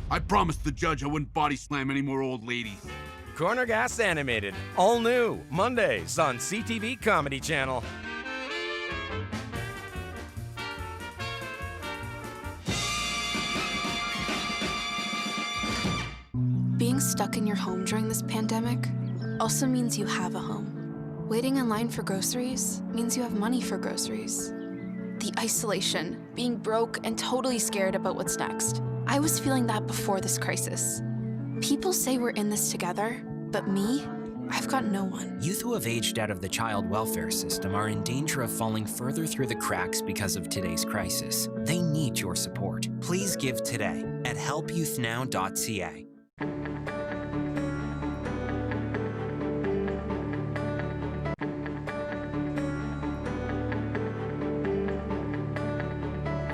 I promised the judge I wouldn't body slam any more old ladies. Corner Gas Animated, all new, Mondays on CTV Comedy Channel. Being stuck in your home during this pandemic also means you have a home. Waiting in line for groceries means you have money for groceries. The isolation, being broke and totally scared about what's next. I was feeling that before this crisis. People say we're in this together, but me, I've got no one. Youth who have aged out of the child welfare system are in danger of falling further through the cracks because of today's crisis. They need your support. Please give today at helpyouthnow.ca.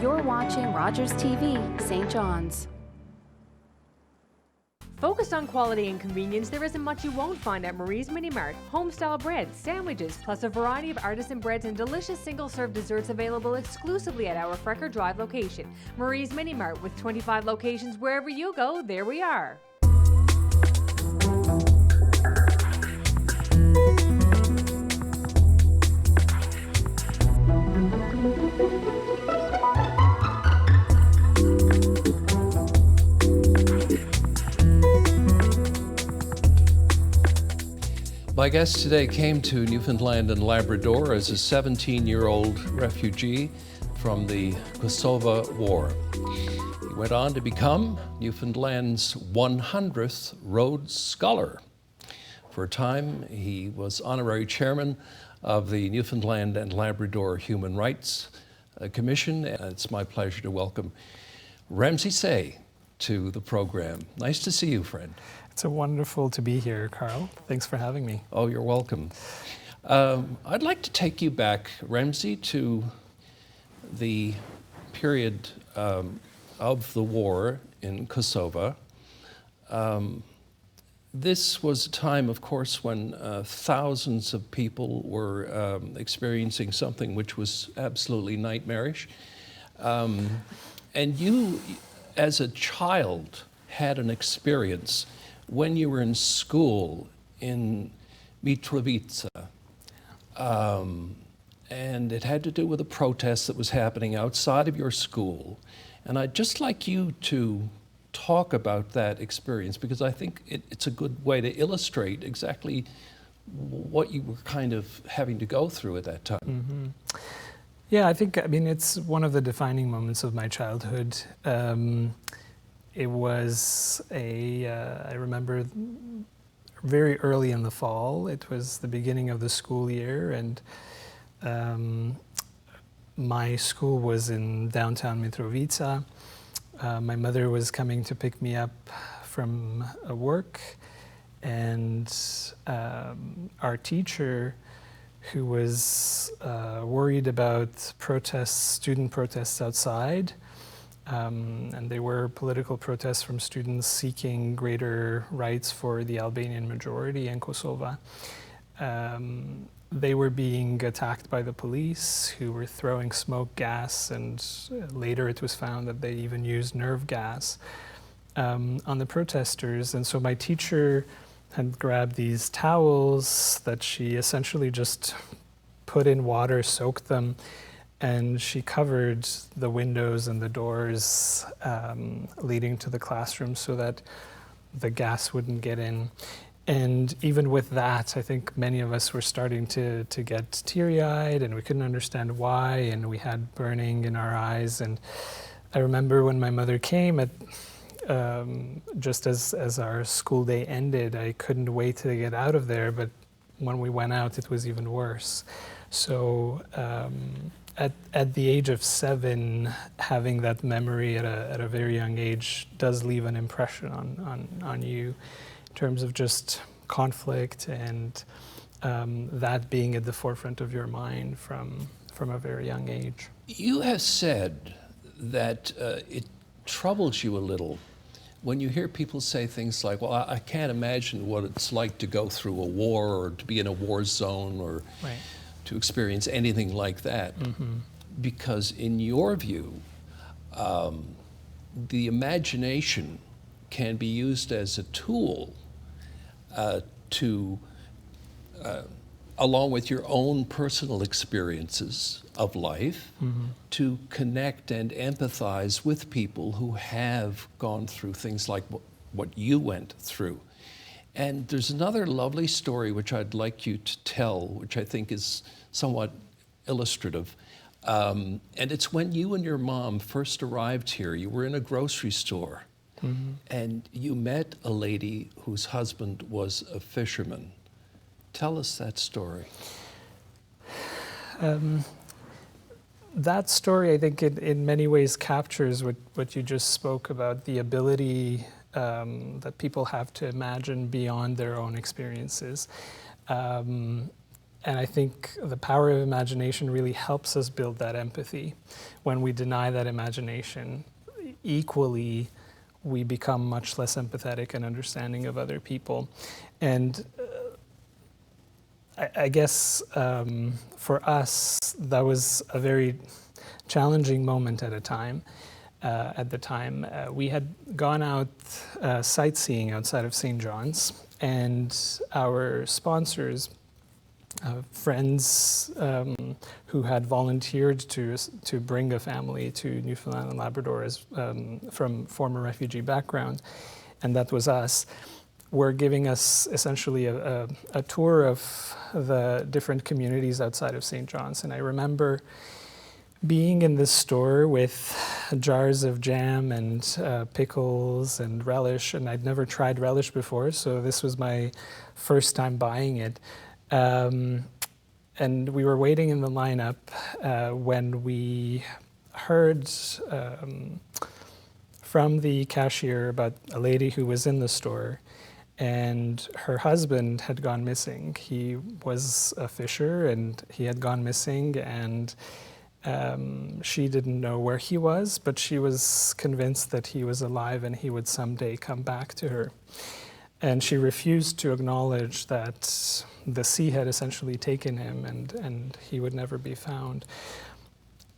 You're watching Rogers TV, St. John's. Focused on quality and convenience, there isn't much you won't find at Marie's Mini Mart. Home-style breads, sandwiches, plus a variety of artisan breads and delicious single-serve desserts available exclusively at our Frecker Drive location. Marie's Mini Mart, with 25 locations wherever you go, there we are. My guest today came to Newfoundland and Labrador as a 17-year-old refugee from the Kosovo War. He went on to become Newfoundland's 100th Rhodes Scholar. For a time, he was honorary chairman of the Newfoundland and Labrador Human Rights Commission. And it's my pleasure to welcome Remzi Cej to the program. Nice to see you, friend. It's wonderful to be here, Carl. Thanks for having me. Oh, you're welcome. I'd like to take you back, Remzi, to the period of the war in Kosovo. This was a time, of course, when thousands of people were experiencing something which was absolutely nightmarish. And you, as a child, had an experience when you were in school in Mitrovica, and it had to do with a protest that was happening outside of your school. And I'd just like you to talk about that experience, because I think it's a good way to illustrate exactly what you were kind of having to go through at that time. Mm-hmm. Yeah, I mean, it's one of the defining moments of my childhood. It was I remember very early in the fall. It was the beginning of the school year, and my school was in downtown Mitrovica. My mother was coming to pick me up from work, and our teacher, who was worried about student protests outside, and they were political protests from students seeking greater rights for the Albanian majority in Kosovo. They were being attacked by the police, who were throwing smoke gas, and later it was found that they even used nerve gas on the protesters. And so my teacher had grabbed these towels that she essentially just put in water, soaked them, and she covered the windows and the doors leading to the classroom so that the gas wouldn't get in. And even with that, I think many of us were starting to get teary-eyed, and we couldn't understand why, and we had burning in our eyes. And I remember when my mother came, just as our school day ended, I couldn't wait to get out of there, but when we went out, it was even worse. So at the age of 7, having that memory at a very young age does leave an impression on you in terms of just conflict and that being at the forefront of your mind from a very young age. You have said that it troubles you a little when you hear people say things like, well, I can't imagine what it's like to go through a war or to be in a war zone or Right. to experience anything like that. Mm-hmm. Because in your view, the imagination can be used as a tool to, along with your own personal experiences of life, to connect and empathize with people who have gone through things like what you went through. And there's another lovely story which I'd like you to tell, which I think is somewhat illustrative. And it's when you and your mom first arrived here. You were in a grocery store, and you met a lady whose husband was a fisherman. Tell us that story. That story, I think, in many ways captures what you just spoke about, the ability that people have to imagine beyond their own experiences. And I think the power of imagination really helps us build that empathy. When we deny that imagination, equally, we become much less empathetic and understanding of other people. And I guess for us, that was a very challenging moment at the time. We had gone out sightseeing outside of St. John's, and our sponsors, friends who had volunteered to bring a family to Newfoundland and Labrador as, from former refugee background, and that was us, were giving us essentially a tour of the different communities outside of St. John's. And I remember being in this store with jars of jam and pickles and relish, and I'd never tried relish before, so this was my first time buying it. And we were waiting in the lineup when we heard from the cashier about a lady who was in the store, and her husband had gone missing. He was a fisher and he had gone missing, and she didn't know where he was, but she was convinced that he was alive and he would someday come back to her. And she refused to acknowledge that the sea had essentially taken him and he would never be found.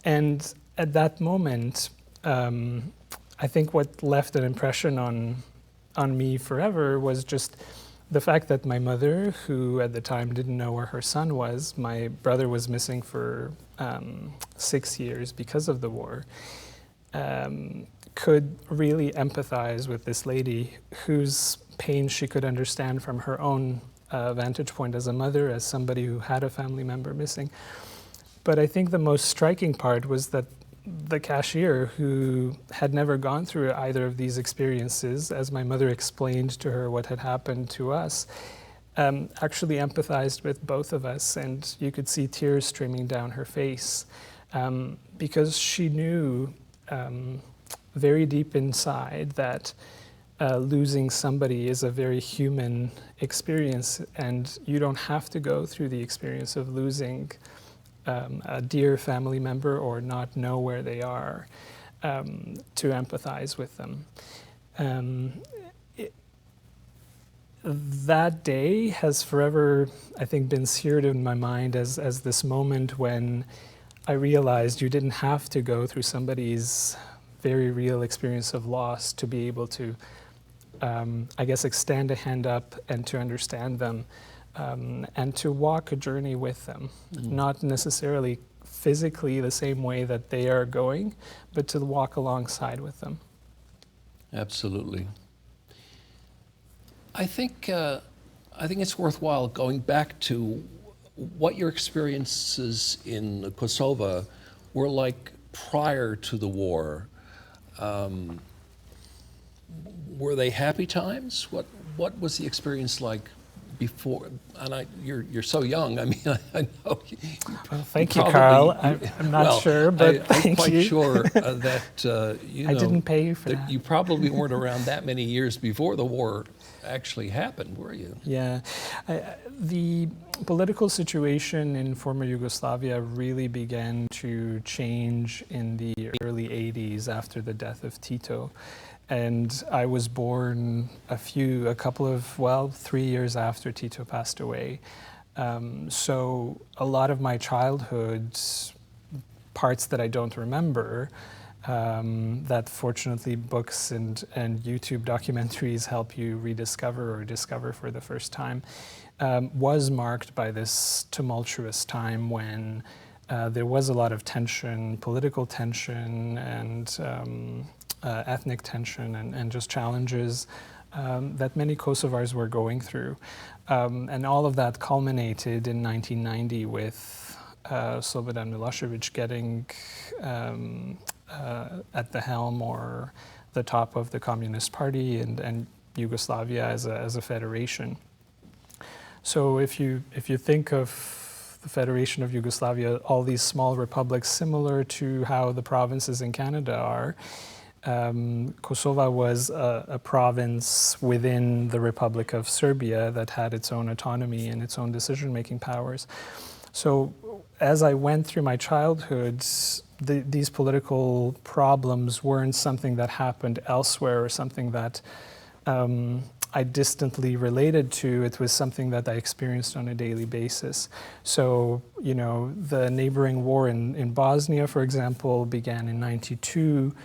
And at that moment, I think what left an impression on me forever was just the fact that my mother, who at the time didn't know where her son was, my brother was missing for 6 years because of the war, could really empathize with this lady whose pain she could understand from her own vantage point as a mother, as somebody who had a family member missing. But I think the most striking part was that the cashier, who had never gone through either of these experiences, as my mother explained to her what had happened to us, actually empathized with both of us, and you could see tears streaming down her face, because she knew very deep inside that losing somebody is a very human experience, and you don't have to go through the experience of losing a dear family member or not know where they are to empathize with them. That day has forever, I think, been seared in my mind as this moment when I realized you didn't have to go through somebody's very real experience of loss to be able to, I guess, extend a hand up and to understand them. And to walk a journey with them, not necessarily physically the same way that they are going, but to walk alongside with them. Absolutely. I think it's worthwhile going back to what your experiences in Kosovo were like prior to the war. Were they happy times? What was the experience like before? And you're so young. I mean, I know. Well, thank you, Carl. I'm not sure, but thank you. I'm quite sure that you know. I didn't pay you for that. You probably weren't around that many years before the war actually happened, were you? Yeah, the political situation in former Yugoslavia really began to change in the early 80s after the death of Tito. And I was born 3 years after Tito passed away. So a lot of my childhood, parts that I don't remember, that fortunately books and YouTube documentaries help you rediscover or discover for the first time, was marked by this tumultuous time when there was a lot of tension, political tension, and ethnic tension, and just challenges that many Kosovars were going through. And all of that culminated in 1990 with Slobodan Milosevic getting at the helm or the top of the Communist Party and Yugoslavia as a federation. So if you think of the Federation of Yugoslavia, all these small republics similar to how the provinces in Canada are, Kosovo was a province within the Republic of Serbia that had its own autonomy and its own decision-making powers. So as I went through my childhood, these political problems weren't something that happened elsewhere or something that I distantly related to. It was something that I experienced on a daily basis. So, you know, the neighboring war in Bosnia, for example, began in '92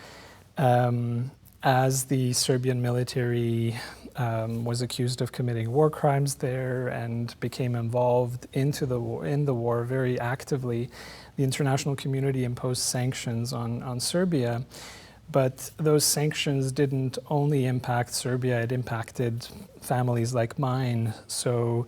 as the Serbian military was accused of committing war crimes there and became involved in the war very actively. The international community imposed sanctions on Serbia. But those sanctions didn't only impact Serbia, it impacted families like mine. So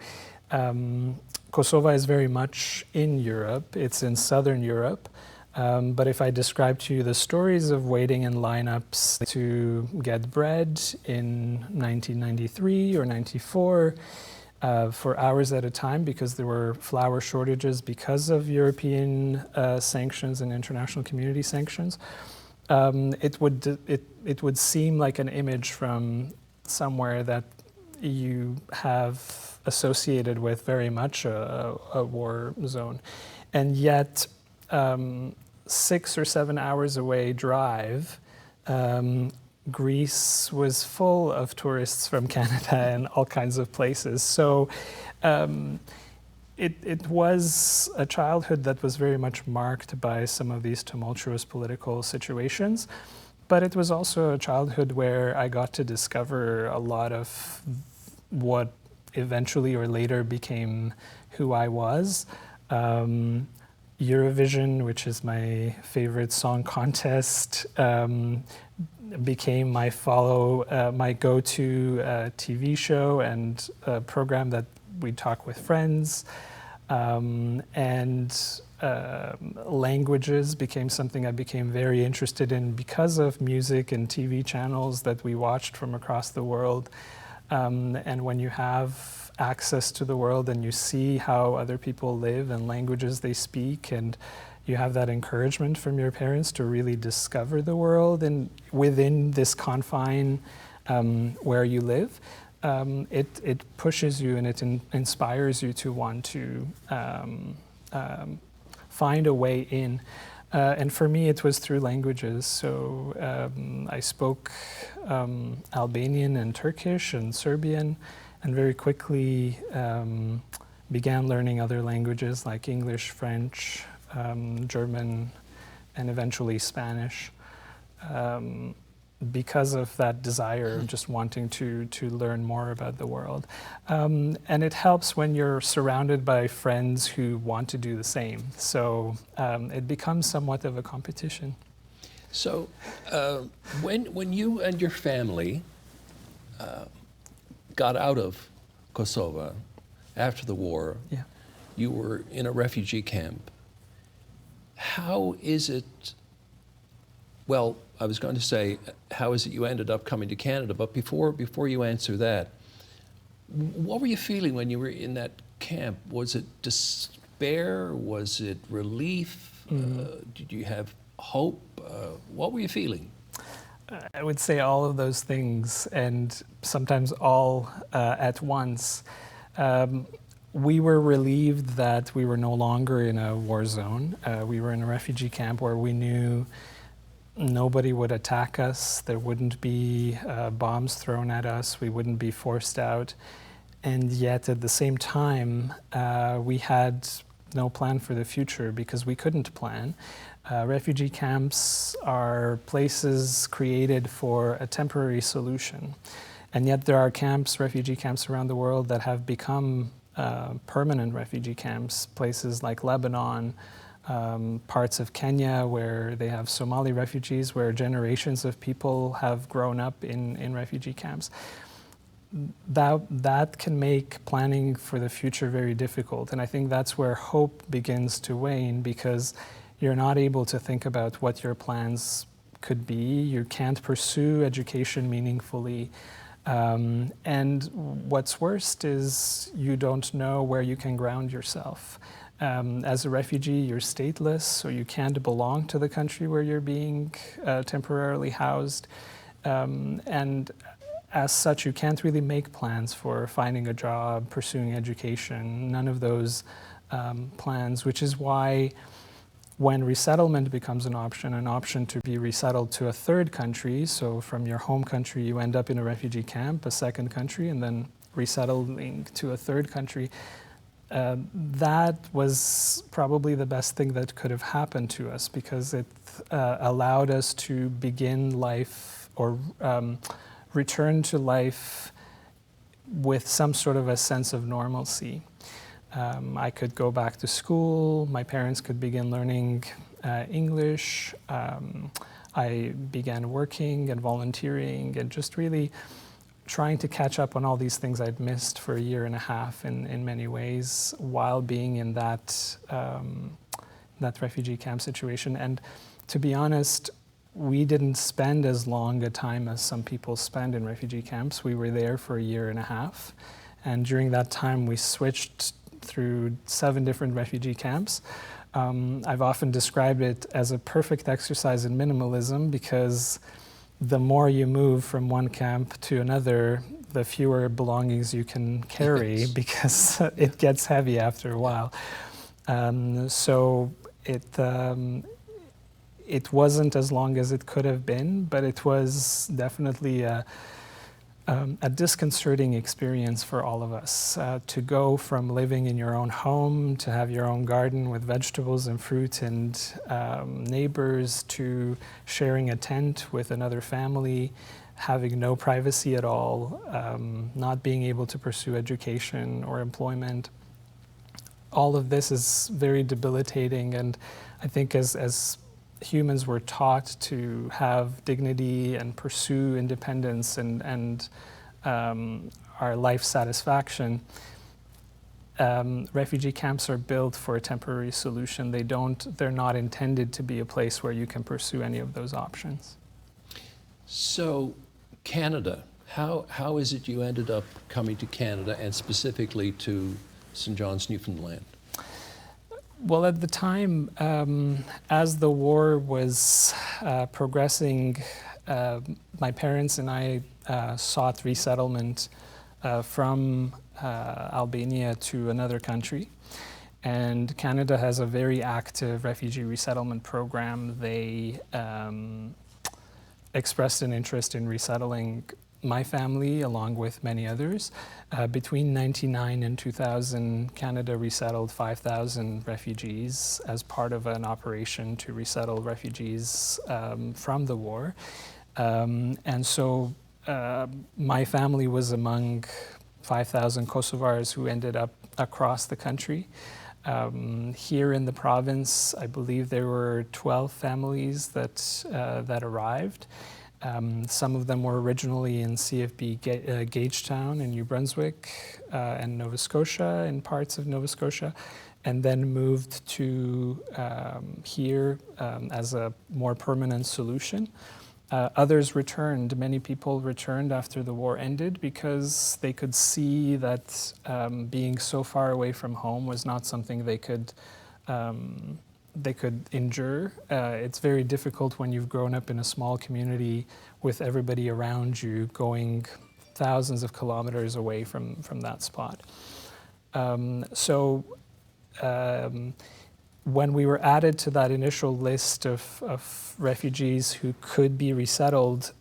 Kosovo is very much in Europe, it's in Southern Europe. But if I describe to you the stories of waiting in lineups to get bread in 1993 or 94 for hours at a time because there were flour shortages because of European sanctions and international community sanctions, it would seem like an image from somewhere that you have associated with very much a war zone. And yet, 6 or 7 hours away drive, Greece was full of tourists from Canada and all kinds of places. So it was a childhood that was very much marked by some of these tumultuous political situations, but it was also a childhood where I got to discover a lot of what eventually or later became who I was. Eurovision, which is my favorite song contest, became my go-to TV show and a program that we'd talk with friends. Languages became something I became very interested in because of music and TV channels that we watched from across the world. And when you have access to the world and you see how other people live and languages they speak, and you have that encouragement from your parents to really discover the world and within this confine where you live, it pushes you and it inspires you to want to find a way in. And for me, it was through languages. So I spoke Albanian and Turkish and Serbian, and very quickly began learning other languages like English, French, German, and eventually Spanish, because of that desire of just wanting to learn more about the world. And it helps when you're surrounded by friends who want to do the same. So it becomes somewhat of a competition. So when you and your family got out of Kosovo after the war, yeah. You were in a refugee camp. How is it, well, I was going to say, how is it you ended up coming to Canada? But before you answer that, what were you feeling when you were in that camp? Was it despair? Was it relief? Did you have hope? What were you feeling? I would say all of those things, and sometimes all at once. We were relieved that we were no longer in a war zone. We were in a refugee camp where we knew nobody would attack us. There wouldn't be bombs thrown at us. We wouldn't be forced out. And yet at the same time, we had no plan for the future because we couldn't plan. Refugee camps are places created for a temporary solution. And yet there are camps, refugee camps around the world that have become permanent refugee camps, places like Lebanon, parts of Kenya where they have Somali refugees, where generations of people have grown up in refugee camps. That can make planning for the future very difficult. And I think that's where hope begins to wane, because you're not able to think about what your plans could be. You can't pursue education meaningfully. And what's worst is you don't know where you can ground yourself. As a refugee, you're stateless, so you can't belong to the country where you're being temporarily housed. And as such, you can't really make plans for finding a job, pursuing education, none of those plans, which is why when resettlement becomes an option to be resettled to a third country, so from your home country you end up in a refugee camp, a second country, and then resettling to a third country, that was probably the best thing that could have happened to us, because it allowed us to begin life or return to life with some sort of a sense of normalcy. I could go back to school, my parents could begin learning English, I began working and volunteering and just really trying to catch up on all these things I'd missed for a year and a half in many ways while being in that refugee camp situation. And to be honest, we didn't spend as long a time as some people spend in refugee camps. We were there for a year and a half. And during that time, we switched through 7 different refugee camps. I've often described it as a perfect exercise in minimalism, because the more you move from one camp to another, the fewer belongings you can carry, because it gets heavy after a while. So it wasn't as long as it could have been, but it was definitely a disconcerting experience for all of us. To go from living in your own home, to have your own garden with vegetables and fruit and neighbors, to sharing a tent with another family, having no privacy at all, not being able to pursue education or employment. All of this is very debilitating, and I think as humans were taught to have dignity and pursue independence and our life satisfaction, refugee camps are built for a temporary solution. They're not intended to be a place where you can pursue any of those options. So, Canada, how is it you ended up coming to Canada and specifically to St. John's, Newfoundland? Well, at the time, as the war was progressing, my parents and I sought resettlement from Albania to another country. And Canada has a very active refugee resettlement program. They expressed an interest in resettling my family, along with many others. Between 1999 and 2000, Canada resettled 5,000 refugees as part of an operation to resettle refugees from the war. And so my family was among 5,000 Kosovars who ended up across the country. Here in the province, I believe there were 12 families that arrived. Some of them were originally in CFB Gagetown in New Brunswick and Nova Scotia, in parts of Nova Scotia, and then moved to here as a more permanent solution. Others returned. Many people returned after the war ended because they could see that being so far away from home was not something they could endure. It's very difficult when you've grown up in a small community with everybody around you going thousands of kilometers away from that spot. When we were added to that initial list of refugees who could be resettled,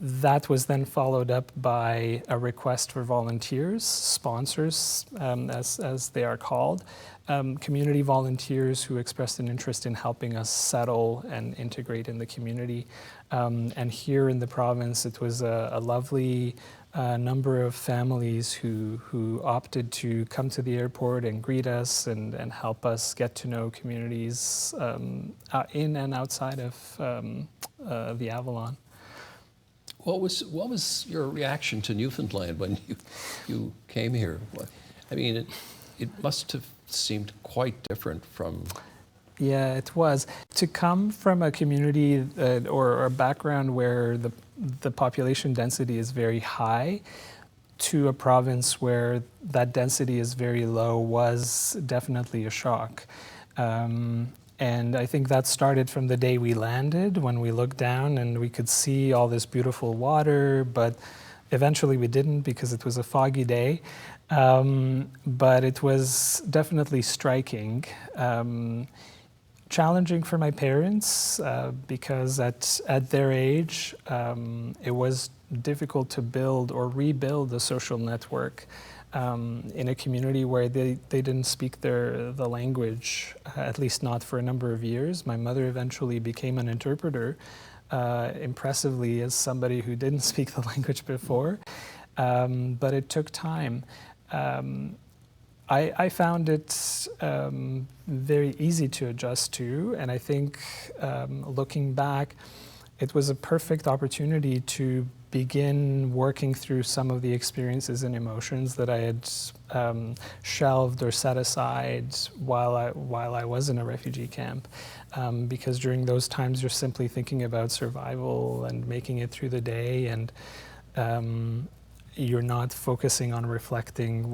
That was then followed up by a request for volunteers, sponsors, as they are called, community volunteers who expressed an interest in helping us settle and integrate in the community. And here in the province, it was a lovely number of families who opted to come to the airport and greet us and help us get to know communities in and outside of the Avalon. What was your reaction to Newfoundland when you came here? I mean, it must have seemed quite different from... Yeah, it was. To come from a community or a background where the population density is very high to a province where that density is very low was definitely a shock. And I think that started from the day we landed, when we looked down and we could see all this beautiful water, but eventually we didn't because it was a foggy day. But it was definitely striking. Challenging for my parents because at their age, it was difficult to build or rebuild a social network in a community where they didn't speak the language, at least not for a number of years. My mother eventually became an interpreter, impressively as somebody who didn't speak the language before, but it took time. I found it very easy to adjust to, and I think looking back, it was a perfect opportunity to begin working through some of the experiences and emotions that I had shelved or set aside while I was in a refugee camp. Because during those times, you're simply thinking about survival and making it through the day, and you're not focusing on reflecting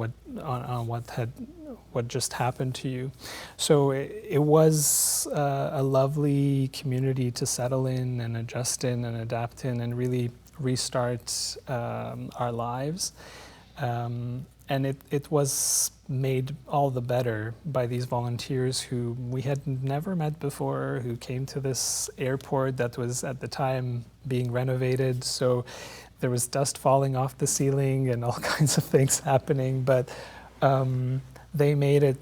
on what just happened to you. So it was a lovely community to settle in and adjust in and adapt in and really restart our lives. And it was made all the better by these volunteers who we had never met before, who came to this airport that was at the time being renovated. So there was dust falling off the ceiling and all kinds of things happening, but they made it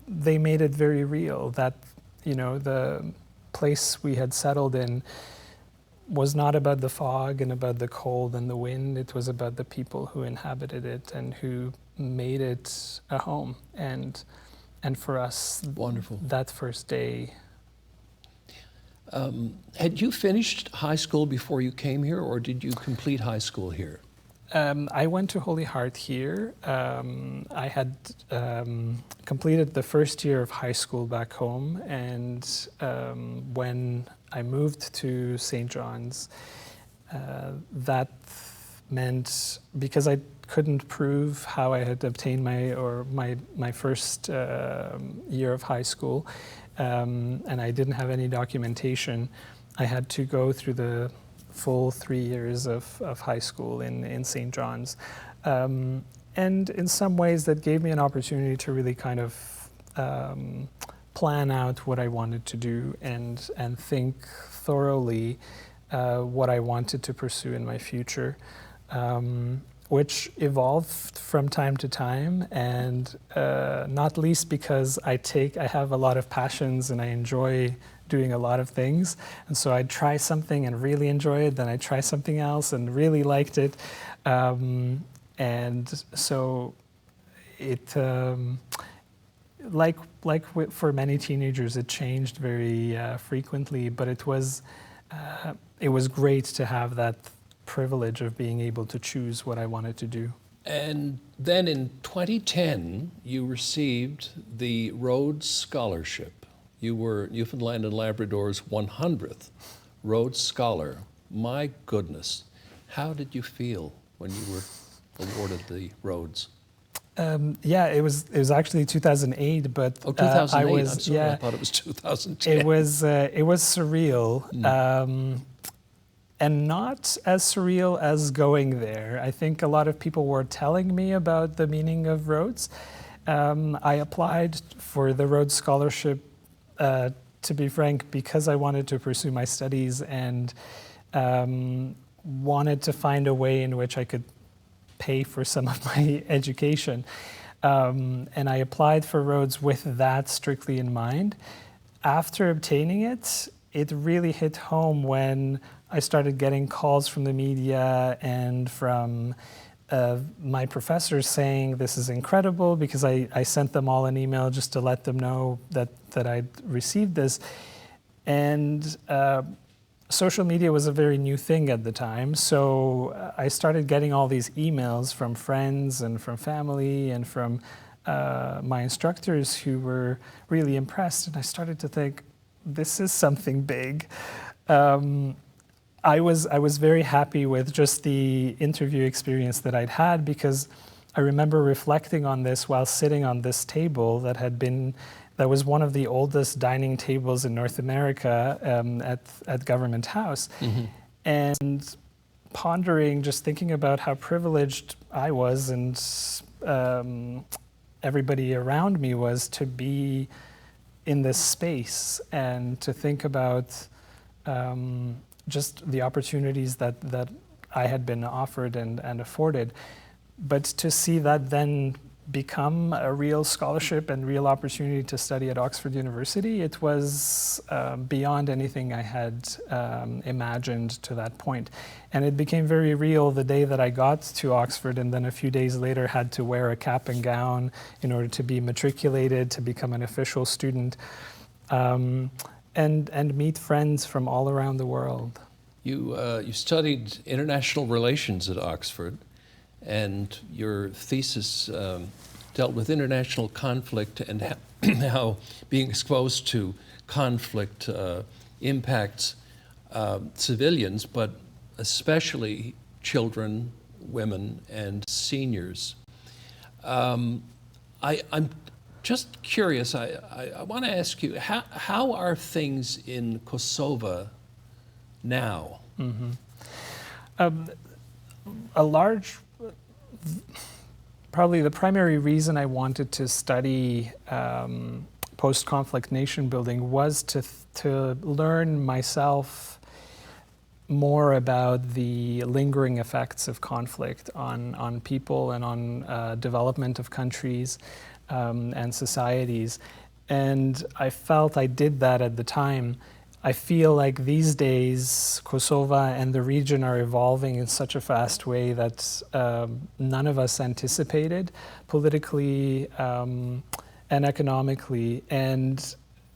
very real. That, you know, the place we had settled in was not about the fog and about the cold and the wind. It was about the people who inhabited it and who made it a home. And for us, wonderful. That first day. Had you finished high school before you came here, or did you complete high school here? I went to Holy Heart here. I had completed the first year of high school back home, and when I moved to St. John's, that meant, because I couldn't prove how I had obtained my first year of high school, and I didn't have any documentation, I had to go through the full 3 years of high school in St. John's. And in some ways that gave me an opportunity to really kind of plan out what I wanted to do and think thoroughly what I wanted to pursue in my future, which evolved from time to time, and not least because I have a lot of passions and I enjoy doing a lot of things, and so I'd try something and really enjoy it, then I'd try something else and really liked it, and so it, for many teenagers, it changed very frequently, but it was great to have that privilege of being able to choose what I wanted to do. And then in 2010, you received the Rhodes Scholarship. You were Newfoundland and Labrador's 100th Rhodes Scholar. My goodness, how did you feel when you were awarded the Rhodes? Yeah, it was actually 2008, but 2008. I was, I'm sorry, yeah, I thought it was 2010. It was surreal, and not as surreal as going there. I think a lot of people were telling me about the meaning of Rhodes. I applied for the Rhodes Scholarship, to be frank, because I wanted to pursue my studies, and wanted to find a way in which I could pay for some of my education. And I applied for Rhodes with that strictly in mind. After obtaining it, it really hit home when I started getting calls from the media and from my professors saying this is incredible, because I sent them all an email just to let them know that I'd received this. And social media was a very new thing at the time, so I started getting all these emails from friends and from family and from my instructors who were really impressed, and I started to think, this is something big. I was very happy with just the interview experience that I'd had, because I remember reflecting on this while sitting on this table that was one of the oldest dining tables in North America at Government House. Mm-hmm. And pondering, just thinking about how privileged I was and everybody around me was to be in this space, and to think about just the opportunities that I had been offered and afforded. But to see that then become a real scholarship and real opportunity to study at Oxford University, it was beyond anything I had imagined to that point. And it became very real the day that I got to Oxford, and then a few days later had to wear a cap and gown in order to be matriculated, to become an official student, and meet friends from all around the world. You studied international relations at Oxford, and your thesis dealt with international conflict and how being exposed to conflict impacts civilians, but especially children, women, and seniors. I'm just curious, I want to ask you, how are things in Kosovo now? Mm-hmm. Probably the primary reason I wanted to study post-conflict nation building was to learn myself more about the lingering effects of conflict on people and on development of countries and societies. And I felt I did that at the time. I feel like these days Kosovo and the region are evolving in such a fast way that none of us anticipated, politically and economically. And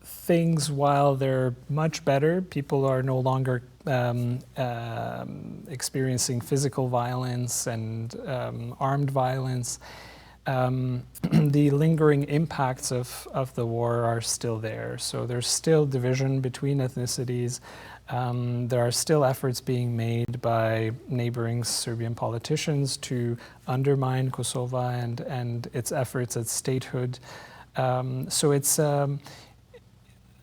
things, while they're much better, people are no longer experiencing physical violence and armed violence. The lingering impacts of the war are still there. So there's still division between ethnicities. There are still efforts being made by neighboring Serbian politicians to undermine Kosovo and its efforts at statehood. So it's a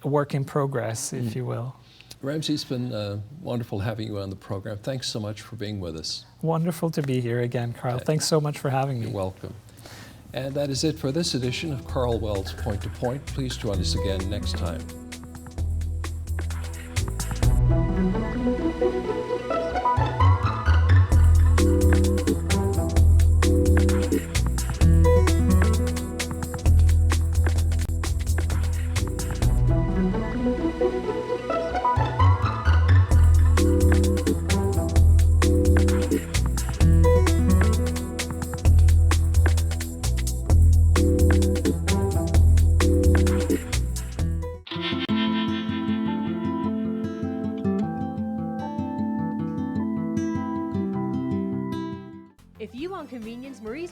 work in progress, if you will. Remzi, it's been wonderful having you on the program. Thanks so much for being with us. Wonderful to be here again, Carl. Thanks so much for having me. You're welcome. And that is it for this edition of Karl Wells' Point to Point. Please join us again next time. If you want convenience, Marie's